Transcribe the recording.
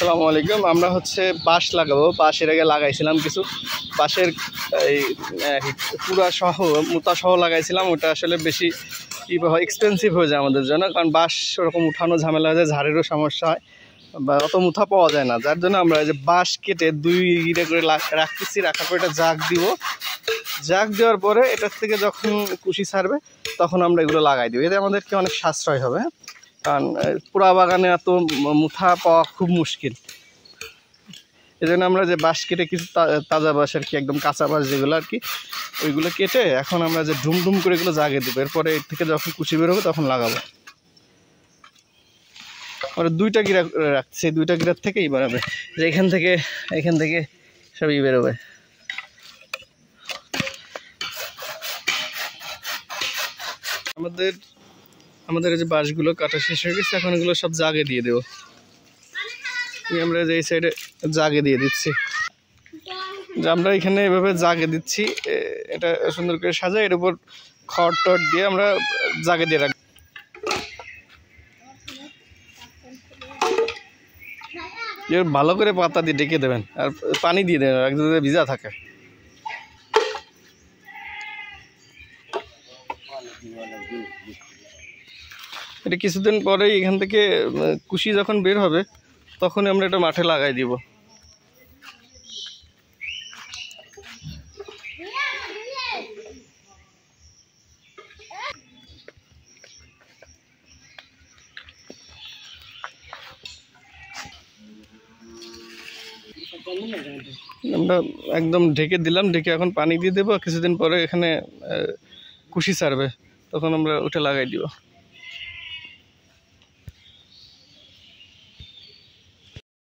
আসসালামু আলাইকুম। আমরা হচ্ছে বাঁশ লাগাবো। বাঁশের আগে লাগাইছিলাম কিছু বাঁশের এই পুরা সহ মুতা সহ লাগাইছিলাম। ওটা আসলে বেশি কী হয়, এক্সপেন্সিভ হয়ে যায় আমাদের জন্য, কারণ বাঁশ ওরকম উঠানো ঝামেলা হয়ে যায়, ঝাড়েরও সমস্যা হয় বা অত মুথা পাওয়া যায় না। যার জন্য আমরা এই যে বাঁশ কেটে 2 গিরে করে রাখতেছি। রাখার পর এটা জাগ দিব। জাগ দেওয়ার পরে এটার থেকে যখন কুশি ছাড়বে তখন আমরা এগুলো লাগাই দিব। এতে আমাদেরকে অনেক সাশ্রয় হবে, কারণ পুরা বাগানে এত মুথা পাওয়া খুব মুশকিল। এই জন্য আমরা যে বাঁশ কেটে কিছু তাজা বাঁশ আর কি, একদম কাঁচা বাঁশ যেগুলো আর কি, ওইগুলো কেটে এখন আমরা যে ডুম করে এগুলো জাগে দেবো। এরপরে এর থেকে যখন কুচি বেরোবে তখন লাগাবো। আমরা 2টা গিরা রাখছি, 2টা গিরার থেকেই বেরোবে, যে এখান থেকে সবই বেরোবে। আমাদের এই যে বাঁশগুলো কাটা শেষ হয়ে গেছে, এখন এগুলো সব জাগে দিয়ে দেবো। আমরা যে এই সাইডে জাগে দিয়ে দিচ্ছি, যে আমরা এখানে এভাবে জাগে দিচ্ছি। এটা সুন্দর করে সাজাই, এর উপর খড় টড় দিয়ে আমরা জাগে দিয়ে রাখবো। ভালো করে পাতা দিয়ে ডেকে দেবেন আর পানি দিয়ে দেবেন, একদম ভিজা থাকে। এটা কিছুদিন পরেই এখান থেকে কুশি যখন বের হবে তখনই আমরা এটা মাঠে লাগাই দিব। আমরা একদম ঢেকে দিলাম, ঢেকে এখন পানি দিয়ে দেবো। কিছুদিন পরে এখানে কুশি ছাড়বে, তখন আমরা ওটা লাগাই দিব।